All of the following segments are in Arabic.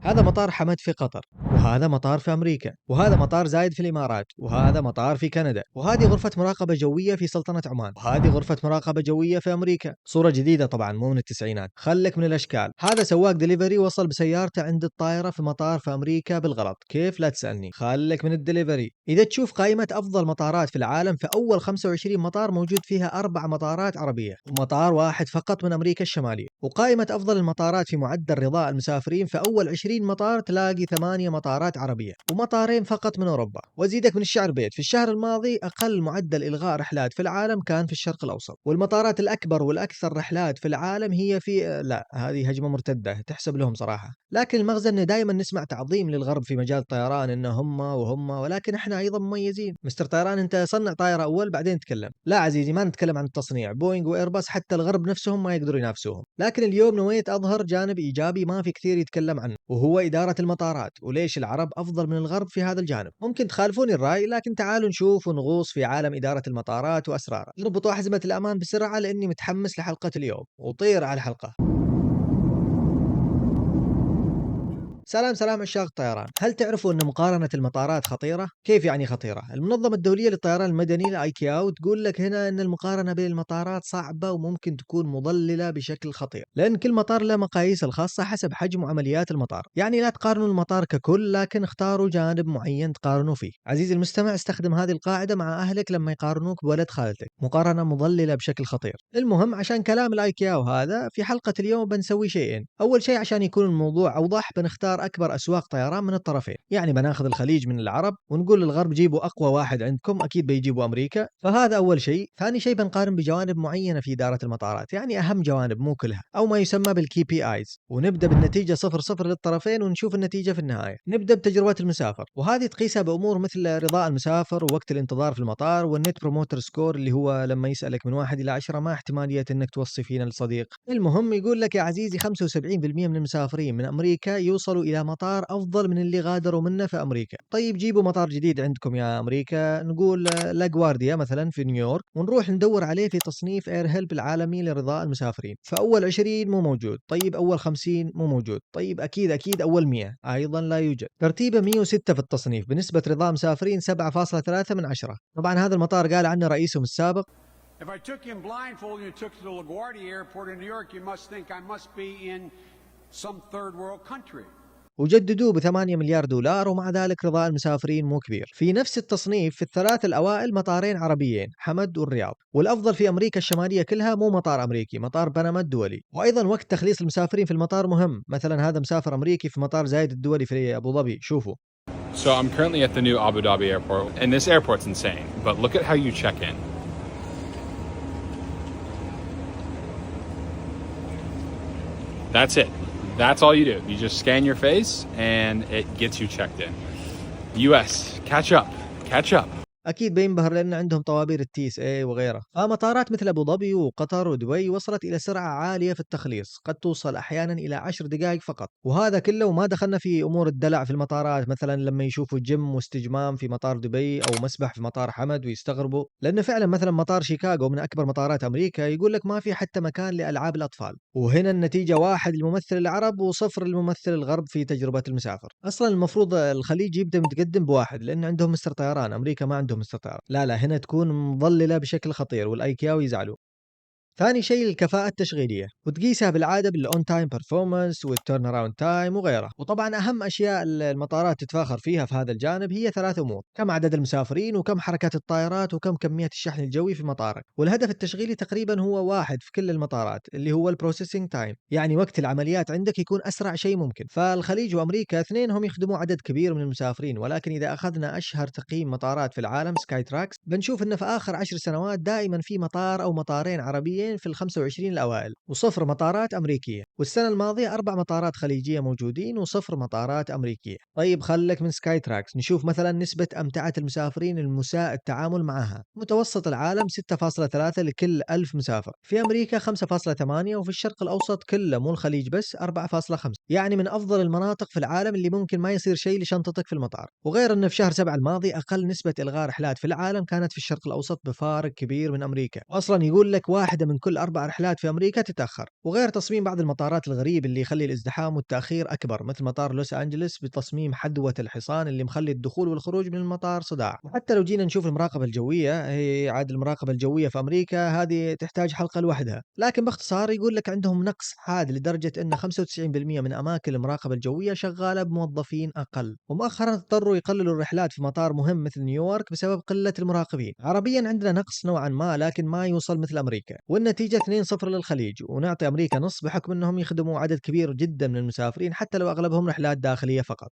هذا مطار حمد في قطر، وهذا مطار في أمريكا، وهذا مطار زايد في الإمارات، وهذا مطار في كندا، وهذه غرفة مراقبة جوية في سلطنة عمان، وهذه غرفة مراقبة جوية في أمريكا. صورة جديدة طبعا مو من التسعينات، خلك من الأشكال. هذا سواق دليفري وصل بسيارته عند الطائرة في مطار في أمريكا بالغلط، كيف لا تسألني. خلك من الدليفري. إذا تشوف قائمة أفضل مطارات في العالم، في أول 25 مطار موجود فيها 4 مطارات عربية، ومطار واحد فقط من أمريكا الشمالية. وقائمة أفضل المطارات في معدل رضاء المسافرين، في أول 20 مطار تلاقي 8 مطارات عربية ومطارين فقط من أوروبا. وأزيدك من الشعر بيت، في الشهر الماضي أقل معدل إلغاء رحلات في العالم كان في الشرق الأوسط. والمطارات الأكبر والأكثر رحلات في العالم هي في لا، هذه هجمة مرتدة تحسب لهم صراحة. لكن المغزى أنه دائما نسمع تعظيم للغرب في مجال الطيران، إنه هم وهم، ولكن إحنا أيضا مميزين. مستر طيران، أنت صنع طائرة أول بعدين نتكلم. لا عزيزي، ما نتكلم عن التصنيع. بوينغ وإيرباص حتى الغرب نفسهم ما يقدروا ينافسوهم. لكن اليوم نويت أظهر جانب إيجابي ما في كثير يتكلم عنه، وهو إدارة المطارات، وليش العرب أفضل من الغرب في هذا الجانب. ممكن تخالفوني الرأي، لكن تعالوا نشوف ونغوص في عالم إدارة المطارات وأسراره. اربطوا أحزمة الأمان بسرعة لأني متحمس لحلقة اليوم، وطير على الحلقة. سلام سلام عشاق الطيران، هل تعرفوا أن مقارنة المطارات خطيرة؟ كيف يعني خطيرة؟ المنظمة الدولية للطيران المدني الآيكاو تقول لك هنا أن المقارنة بين المطارات صعبة وممكن تكون مضللة بشكل خطير، لأن كل مطار له مقاييس الخاصة حسب حجم وعمليات المطار. يعني لا تقارنوا المطار ككل، لكن اختاروا جانب معين تقارنوا فيه. عزيزي المستمع، استخدم هذه القاعدة مع أهلك لما يقارنوك بولد خالتك، مقارنة مضللة بشكل خطير. المهم، عشان كلام الآيكاو هذا، في حلقة اليوم بنسوي شيئين. أول شيء عشان يكون الموضوع أوضح، بنختار أكبر أسواق طيران من الطرفين، يعني بناخذ الخليج من العرب ونقول للغرب جيبوا أقوى واحد عندكم، أكيد بيجيبوا أمريكا. فهذا أول شيء. ثاني شيء بنقارن بجوانب معينة في إدارة المطارات، يعني أهم جوانب مو كلها، أو ما يسمى بالكي بي آيز. ونبدأ بالنتيجة 0-0 للطرفين، ونشوف النتيجة في النهاية. نبدأ بتجربة المسافر، وهذه تقيسها بأمور مثل رضاء المسافر ووقت الانتظار في المطار، والنت بروموتر سكور اللي هو لما يسألك من 1 إلى 10 ما احتمالية أنك توصي فينا لصديق. المهم يقول لك يا عزيزي 75% من المسافرين من أمريكا يوصلوا إلى مطار أفضل من اللي غادروا منه في أمريكا. طيب جيبوا مطار جديد عندكم يا أمريكا، نقول لاجوارديا مثلا في نيويورك، ونروح ندور عليه في تصنيف اير هيلب العالمي لرضاء المسافرين. فأول 20 مو موجود، طيب أول 50 مو موجود، طيب أكيد أول 100 أيضا لا يوجد. ترتيبه 106 في التصنيف بنسبة رضاء مسافرين 7.3 من 10. طبعا هذا المطار قال عنه رئيسهم السابق: If I took you in blindfold and you took to the LaGuardia Airport in New York, you must think I must be in some third world country. وجددوه ب8 مليار دولار، ومع ذلك رضاء المسافرين مو كبير. في نفس التصنيف في الثلاث الأوائل مطارين عربيين، حمد والرياض. والأفضل في أمريكا الشمالية كلها مو مطار أمريكي، مطار بنما الدولي. وأيضا وقت تخليص المسافرين في المطار مهم، مثلا هذا مسافر أمريكي في مطار زايد الدولي في أبو ظبي، شوفوا. So I'm currently at the new Abu Dhabi airport, and this airport's insane. But look at how you check in. That's it. That's all you do. You just scan your face, and it gets you checked in. US, catch up. Catch up. أكيد بينبهر لأن عندهم طوابير التي اس اي وغيرها. فمطارات مثل أبو ظبي وقطر ودبي وصلت إلى سرعة عالية في التخليص، قد توصل أحيانا إلى 10 دقائق فقط. وهذا كله وما دخلنا في أمور الدلع في المطارات، مثلا لما يشوفوا جيم واستجمام في مطار دبي أو مسبح في مطار حمد ويستغربوا، لأن فعلا مثلا مطار شيكاغو من أكبر مطارات أمريكا يقول لك ما في حتى مكان لألعاب الأطفال. وهنا النتيجة 1 للممثل العرب و0 للممثل الغرب في تجربة المسافر. أصلا المفروض الخليج يبدأ متقدم ب1، لأن عندهم مستر طيران، أمريكا ما عندهم مستر طيران. لا هنا تكون مضللة بشكل خطير، والأيكاو يزعلوا. ثاني شيء الكفاءة التشغيلية، وتقيسها بالعادة بالأون تايم بيرفورمانس والتيرن اراوند تايم وغيرها. وطبعا أهم أشياء المطارات تتفاخر فيها في هذا الجانب هي 3 أمور: كم عدد المسافرين، وكم حركة الطائرات، وكم كمية الشحن الجوي في مطارك. والهدف التشغيلي تقريبا هو واحد في كل المطارات، اللي هو البروسيسنج تايم، يعني وقت العمليات عندك يكون أسرع شيء ممكن. فالخليج وأمريكا اثنينهم يخدموا عدد كبير من المسافرين، ولكن إذا أخذنا أشهر تقييم مطارات في العالم سكاي تراكس، بنشوف أنه في آخر 10 سنوات دائما في مطار أو مطارين عربيين في ال25 الأوائل، و0 مطارات أمريكية. والسنة الماضية 4 مطارات خليجية موجودين و0 مطارات أمريكية. طيب خلك من سكاي تراكس، نشوف مثلا نسبة أمتعة المسافرين المساء التعامل معها. متوسط العالم 6.3 لكل 1000 مسافر، في أمريكا 5.8، وفي الشرق الأوسط كله مو الخليج بس 4.5. يعني من أفضل المناطق في العالم اللي ممكن ما يصير شيء لشنطتك في المطار. وغير أنه في شهر 7 الماضي أقل نسبة إلغاء رحلات في العالم كانت في الشرق الأوسط بفارق كبير من أمريكا. وأصلا يقول لك واحدة من من كل 4 رحلات في أمريكا تتأخر. وغير تصميم بعض المطارات الغريب اللي يخلي الازدحام والتأخير أكبر، مثل مطار لوس أنجلوس بتصميم حدوة الحصان اللي مخلي الدخول والخروج من المطار صداع. وحتى لو جينا نشوف المراقبة الجوية، هي عاد المراقبة الجوية في أمريكا هذه تحتاج حلقة لوحدها، لكن باختصار يقول لك عندهم نقص حاد لدرجة أن 95% من أماكن المراقبة الجوية شغالة بموظفين أقل. ومؤخرا اضطروا يقللوا الرحلات في مطار مهم مثل نيويورك بسبب قلة المراقبين. عربيا عندنا نقص نوعا ما، لكن ما يوصل مثل أمريكا، والنتيجة 2-0 للخليج، ونعطي أمريكا نص بحكم أنهم يخدموا عدد كبير جدا من المسافرين حتى لو أغلبهم رحلات داخلية فقط.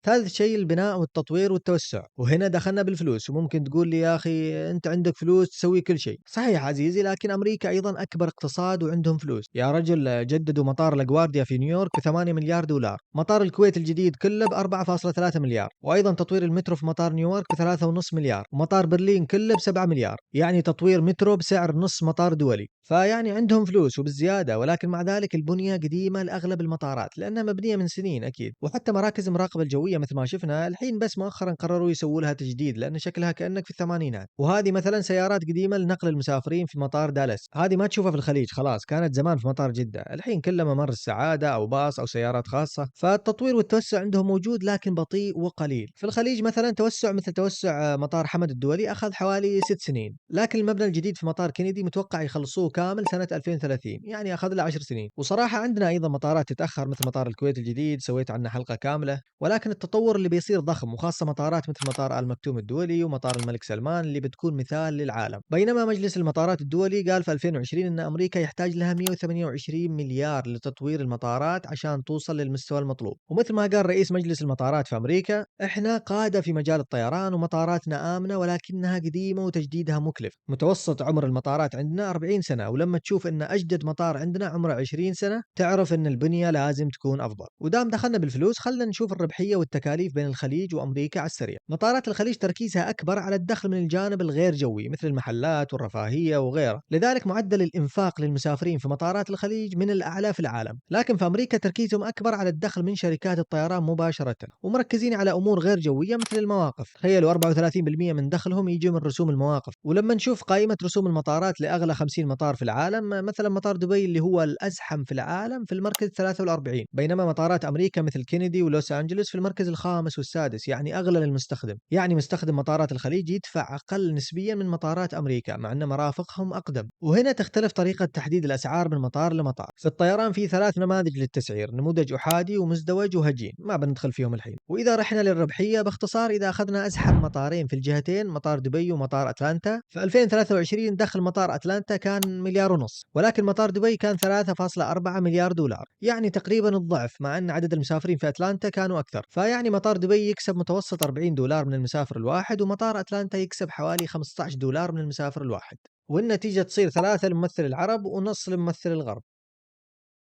ثالث شيء البناء والتطوير والتوسع، وهنا دخلنا بالفلوس. وممكن تقول لي يا أخي أنت عندك فلوس تسوي كل شيء. صحيح عزيزي، لكن أمريكا أيضا أكبر اقتصاد وعندهم فلوس. يا رجل جددوا مطار لاجوارديا في نيويورك ب 8 مليار دولار، مطار الكويت الجديد كله ب 4.3 مليار، وأيضا تطوير المترو في مطار نيويورك ب 3.5 مليار، ومطار برلين كله ب 7 مليار، يعني تطوير مترو بسعر نص مطار دولي. فيعني عندهم فلوس وبالزيادة، ولكن مع ذلك البنية قديمة لأغلب المطارات لأنها مبنية من سنين أكيد. وحتى مراكز المراقبة الجوية مثل ما شفنا الحين بس مؤخرا قرروا يسووا لها تجديد، لأن شكلها كأنك في الثمانينات. وهذه مثلا سيارات قديمة لنقل المسافرين في مطار دالاس، هذه ما تشوفها في الخليج خلاص، كانت زمان في مطار جدة، الحين كلها ممر السعادة أو باص أو سيارات خاصة. فالتطوير والتوسع عندهم موجود لكن بطيء وقليل. في الخليج مثلا توسع مثل توسع مطار حمد الدولي أخذ حوالي 6 سنين، لكن المبنى الجديد في مطار كندي متوقع يخلصوه كامل سنة 2030، يعني أخذ له 10 سنين. وصراحة عندنا أيضا مطارات تتأخر مثل مطار الكويت الجديد، سويت عنه حلقة كاملة، ولكن التطور اللي بيصير ضخم، وخاصة مطارات مثل مطار آل مكتوم الدولي ومطار الملك سلمان اللي بتكون مثال للعالم. بينما مجلس المطارات الدولي قال في 2020 أن أمريكا يحتاج لها 128 مليار لتطوير المطارات عشان توصل للمستوى المطلوب. ومثل ما قال رئيس مجلس المطارات في أمريكا، إحنا قادة في مجال الطيران ومطاراتنا آمنة ولكنها قديمة وتجديدها مكلف. متوسط عمر المطارات عندنا 40 سنة، ولما تشوف أن أجدد مطار عندنا عمره 20 سنة تعرف أن البنية لازم تكون أفضل. ودام دخلنا بالفلوس خلنا نشوف الربحية والتكاليف بين الخليج وأمريكا على السريع. مطارات الخليج تركيزها أكبر على الدخل من الجانب الغير جوي مثل المحلات والرفاهية وغيرها، لذلك معدل الإنفاق للمسافرين في مطارات الخليج من الأعلى في العالم. لكن في أمريكا تركيزهم أكبر على الدخل من شركات الطيران مباشرة، ومركزين على أمور غير جوية مثل المواقف. تخيلوا 34% من دخلهم يجي من رسوم المواقف. ولما نشوف قائمة رسوم المطارات لأغلى 50 مطار في العالم، مثلا مطار دبي اللي هو الأزحم في العالم في المركز 43، بينما مطارات أمريكا مثل كينيدي ولوس أنجلوس في المركز الخامس والسادس، يعني أغلى للمستخدم. يعني مستخدم مطارات الخليج يدفع أقل نسبيا من مطارات أمريكا مع أن مرافقهم أقدم. وهنا تختلف طريقة تحديد الأسعار من مطار لمطار. في الطيران في 3 نماذج للتسعير، نموذج أحادي ومزدوج وهجين، ما بندخل فيهم الحين. وإذا رحنا للربحية باختصار، إذا أخذنا أزحم مطارين في الجهتين مطار دبي ومطار أتلانتا، في 2023 دخل مطار أتلانتا كان 1.5 مليار، ولكن مطار دبي كان 3.4 مليار دولار، يعني تقريبا الضعف، مع أن عدد المسافرين في أتلانتا كانوا أكثر. فيعني مطار دبي يكسب متوسط 40 دولار من المسافر الواحد، ومطار أتلانتا يكسب حوالي 15 دولار من المسافر الواحد. والنتيجة تصير 3 لممثل العرب ونص لممثل الغرب.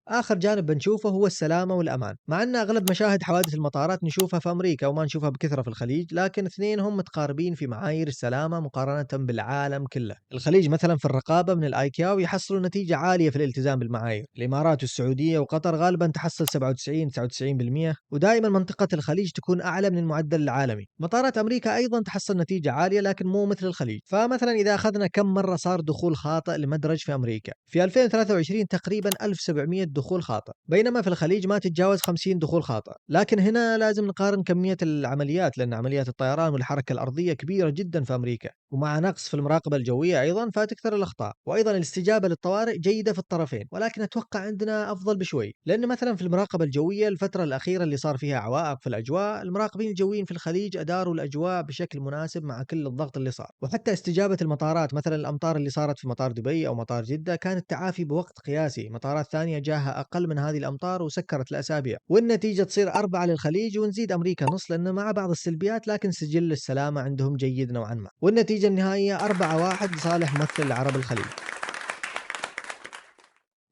آخر جانب بنشوفه هو السلامة والأمان، مع أن أغلب مشاهد حوادث المطارات نشوفها في أمريكا وما نشوفها بكثرة في الخليج، لكن اثنينهم متقاربين في معايير السلامة مقارنة بالعالم كله. الخليج مثلا في الرقابة من الآيكاو يحصلوا نتيجة عالية في الالتزام بالمعايير، الإمارات والسعودية وقطر غالبا تحصل 97-99%، ودائما منطقة الخليج تكون أعلى من المعدل العالمي. مطارات أمريكا أيضا تحصل نتيجة عالية لكن مو مثل الخليج. فمثلا إذا أخذنا كم مرة صار دخول خاطئ لمدرج في أمريكا، في 2023 تقريبا 1700 دخول خاطئ، بينما في الخليج ما تتجاوز 50 دخول خاطئ. لكن هنا لازم نقارن كمية العمليات، لأن عمليات الطيران والحركة الأرضية كبيرة جدا في أمريكا، ومع نقص في المراقبة الجوية أيضا فتكثر الأخطاء. وأيضا الاستجابة للطوارئ جيدة في الطرفين، ولكن أتوقع عندنا أفضل بشوي، لأن مثلا في المراقبة الجوية الفترة الأخيرة اللي صار فيها عوائق في الأجواء، المراقبين الجويين في الخليج أداروا الأجواء بشكل مناسب مع كل الضغط اللي صار. وحتى استجابة المطارات، مثلا الأمطار اللي صارت في مطار دبي أو مطار جدة كانت تعافي بوقت قياسي، مطارات ثانية جاها أقل من هذه الأمطار وسكرت الأسابيع. والنتيجة تصير 4 للخليج ونزيد أمريكا نص، لأنه مع بعض السلبيات لكن سجل السلامة عندهم جيد نوعا ما. والنتيجة النهائية 4-1 لصالح ممثل العرب الخليج.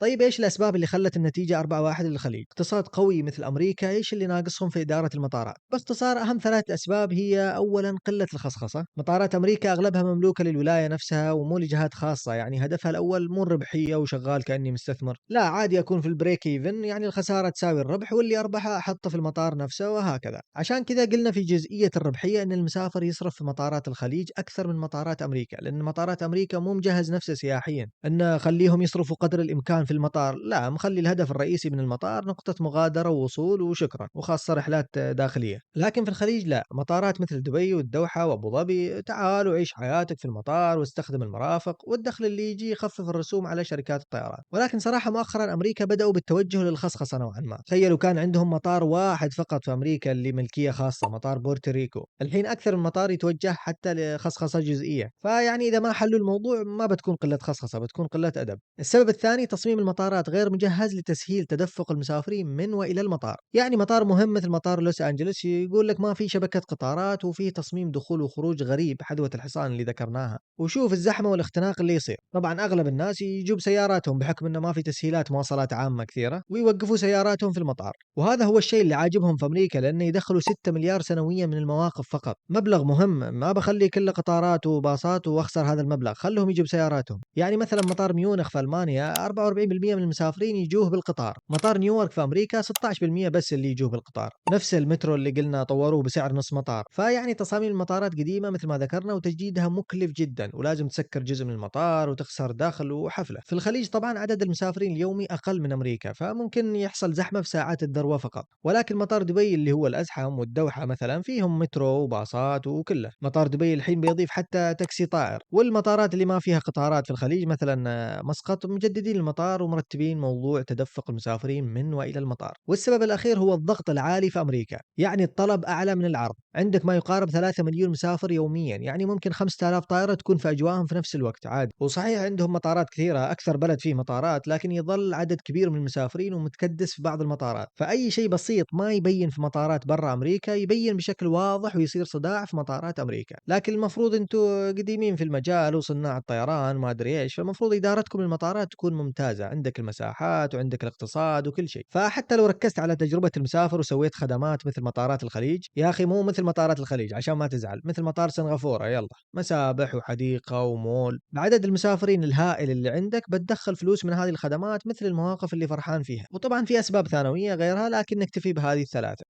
طيب إيش الأسباب اللي خلت النتيجة 4-1 للخليج؟ اقتصاد قوي مثل أمريكا، إيش اللي ناقصهم في إدارة المطارات؟ باختصار أهم 3 أسباب هي أولًا قلة الخصخصة، مطارات أمريكا أغلبها مملوكة للولاية نفسها ومو لجهات خاصة، يعني هدفها الأول مو الربحية وشغال كأني مستثمر، لا عادي أكون في البريك إيفن يعني الخسارة تساوي الربح واللي أربحه أحطه في المطار نفسه وهكذا، عشان كذا قلنا في جزئية الربحية إن المسافر يصرف في مطارات الخليج أكثر من مطارات أمريكا، لأن مطارات أمريكا مو مجهز نفسه سياحيًا، إنه خليهم يصرفوا قدر الإمكان في المطار، لا مخلي الهدف الرئيسي من المطار نقطة مغادرة ووصول وشكرًا، وخاصة رحلات داخلية، لكن في الخليج لا، مطارات مثل دبي والدوحة وأبو ظبي تعال وعيش حياتك في المطار واستخدم المرافق، والدخل اللي يجي يخفف الرسوم على شركات الطيران، ولكن صراحة مؤخرًا أمريكا بدأوا بالتوجه للخصخصة نوعًا ما، تخيلوا كان عندهم مطار واحد فقط في أمريكا اللي ملكية خاصة مطار بورتوريكو، الحين أكثر من مطار يتوجه حتى لخصخصة جزئية، فيعني إذا ما حلوا الموضوع ما بتكون قلة خصخصة بتكون قلة أدب. السبب الثاني تصميم المطارات غير مجهز لتسهيل تدفق المسافرين من وإلى المطار، يعني مطار مهم مثل مطار لوس أنجلوس يقول لك ما في شبكة قطارات وفي تصميم دخول وخروج غريب حدوة الحصان اللي ذكرناها، وشوف الزحمة والاختناق اللي يصير، طبعا أغلب الناس يجوا بسياراتهم بحكم إنه ما في تسهيلات مواصلات عامة كثيرة ويوقفوا سياراتهم في المطار، وهذا هو الشيء اللي عاجبهم في أمريكا لأنه يدخلوا 6 مليار سنويا من المواقف فقط، مبلغ مهم ما بخلي كله قطارات وباصات واخسر هذا المبلغ، خلهم يجوا بسياراتهم، يعني مثلا مطار ميونخ في ألمانيا 44% من المسافرين يجوه بالقطار، مطار نيويورك في أمريكا 16% بس اللي يجوه بالقطار، نفس المترو اللي قلنا طوروه بسعر نص مطار، فيعني تصاميم المطارات قديمة مثل ما ذكرنا وتجديدها مكلف جدا ولازم تسكر جزء من المطار وتخسر داخل وحفلة. في الخليج طبعا عدد المسافرين اليومي أقل من أمريكا فممكن يحصل زحمة في ساعات الذروة فقط، ولكن مطار دبي اللي هو الأزحم والدوحة مثلا فيهم مترو وباصات وكله، مطار دبي الحين بيضيف حتى تاكسي طائر، والمطارات اللي ما فيها قطارات في الخليج مثلا مسقط مجددين المطار ومرتبين موضوع تدفق المسافرين من وإلى المطار. والسبب الأخير هو الضغط العالي في أمريكا، يعني الطلب أعلى من العرض، عندك ما يقارب 3 مليون مسافر يوميا، يعني ممكن 5000 طائرة تكون في أجواءهم في نفس الوقت عادي، وصحيح عندهم مطارات كثيرة أكثر بلد فيه مطارات لكن يظل عدد كبير من المسافرين ومتكدس في بعض المطارات، فأي شيء بسيط ما يبين في مطارات برا أمريكا يبين بشكل واضح ويصير صداع في مطارات أمريكا، لكن المفروض أنتم قديمين في المجال وصناع الطيران ما أدري إيش، فالمفروض إدارتكم للمطارات تكون ممتازة، عندك المساحات وعندك الاقتصاد وكل شيء، فحتى لو ركزت على تجربة المسافر وسويت خدمات مثل مطارات الخليج، يا أخي مو مثل مطارات الخليج عشان ما تزعل، مثل مطار سنغافورة يلا، مسابح وحديقة ومول، بعدد المسافرين الهائل اللي عندك بتدخل فلوس من هذه الخدمات مثل المواقف اللي فرحان فيها، وطبعا في أسباب ثانوية غيرها لكن نكتفي بهذه الثلاثة.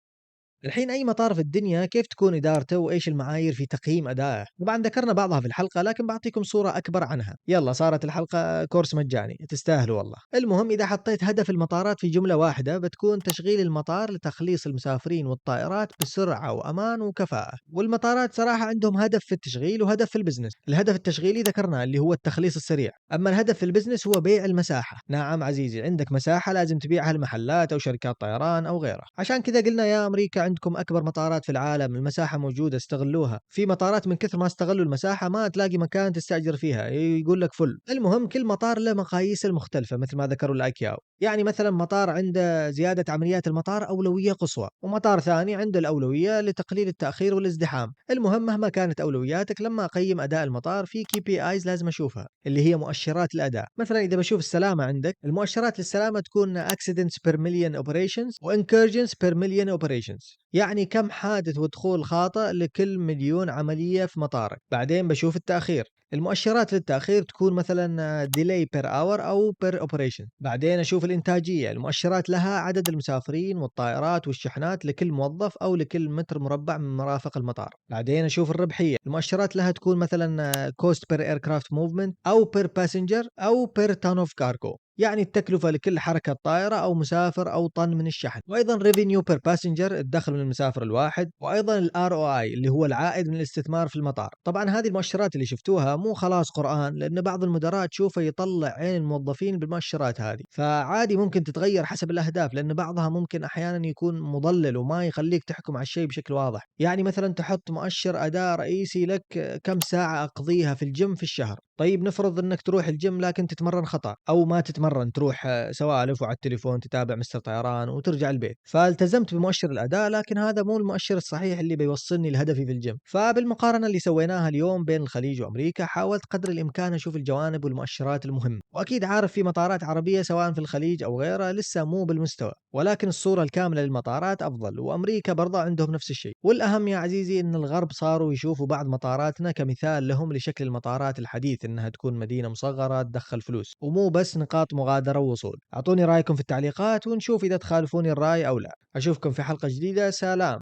الحين أي مطار في الدنيا كيف تكون إدارته وإيش المعايير في تقييم أدائه؟ طبعا ذكرنا بعضها في الحلقة لكن بعطيكم صورة أكبر عنها، يلا صارت الحلقة كورس مجاني تستاهلوا والله. المهم إذا حطيت هدف المطارات في جملة واحدة بتكون تشغيل المطار لتخليص المسافرين والطائرات بسرعة وأمان وكفاءة، والمطارات صراحة عندهم هدف في التشغيل وهدف في البزنس، الهدف التشغيلي ذكرناه اللي هو التخليص السريع، أما الهدف في البزنس هو بيع المساحة، نعم عزيزي عندك مساحة لازم تبيعها لمحلات أو شركات طيران أو غيرها، عشان كذا قلنا يا أمريكا عندكم أكبر مطارات في العالم، المساحة موجودة استغلوها، في مطارات من كثر ما استغلوا المساحة ما تلاقي مكان تستأجر فيها يقول لك فل، المهم كل مطار له مقاييس المختلفة مثل ما ذكروا الأيكاو، يعني مثلا مطار عنده زيادة عمليات المطار أولوية قصوى، ومطار ثاني عنده الأولوية لتقليل التأخير والازدحام، المهم مهما كانت أولوياتك لما أقيم أداء المطار في كي بي آيز لازم أشوفها اللي هي مؤشرات الأداء، مثلا إذا بشوف السلامة عندك المؤشرات للسلامة تكون accidents per million operations و incursions per million operations، يعني كم حادث ودخول خاطئ لكل مليون عملية في مطارك، بعدين بشوف التأخير، المؤشرات للتأخير تكون مثلا delay per hour أو per operation، بعدين أشوف الإنتاجية، المؤشرات لها عدد المسافرين والطائرات والشحنات لكل موظف أو لكل متر مربع من مرافق المطار، بعدين أشوف الربحية، المؤشرات لها تكون مثلا cost per aircraft movement أو per passenger أو per ton of cargo، يعني التكلفة لكل حركة طائرة أو مسافر أو طن من الشحن، وأيضا revenue per passenger الدخل من المسافر الواحد، وأيضا ال ROI اللي هو العائد من الاستثمار في المطار. طبعا هذه المؤشرات اللي شفتوها مو خلاص قرآن، لأن بعض المدراء تشوفه يطلع عين الموظفين بالمؤشرات هذه، فعادي ممكن تتغير حسب الأهداف، لأن بعضها ممكن أحيانا يكون مضلل وما يخليك تحكم على الشيء بشكل واضح، يعني مثلا تحط مؤشر أداء رئيسي لك كم ساعة أقضيها في الجيم في الشهر، طيب نفرض انك تروح الجيم لكن تتمرن خطأ او ما تتمرن، تروح سوالف وعلى التليفون تتابع مستر طيران وترجع البيت، فالتزمت بمؤشر الاداء لكن هذا مو المؤشر الصحيح اللي بيوصلني لهدفي في الجيم. فبالمقارنة اللي سويناها اليوم بين الخليج وامريكا حاولت قدر الامكان اشوف الجوانب والمؤشرات المهمة، واكيد عارف في مطارات عربية سواء في الخليج او غيره لسه مو بالمستوى، ولكن الصورة الكاملة للمطارات افضل، وامريكا برضه عندهم نفس الشيء. والاهم يا عزيزي ان الغرب صاروا يشوفوا بعض مطاراتنا كمثال لهم لشكل المطارات الحديث، انها تكون مدينة مصغرة تدخل فلوس ومو بس نقاط مغادرة ووصول. اعطوني رايكم في التعليقات ونشوف اذا تخالفوني الراي او لا. اشوفكم في حلقة جديدة، سلام.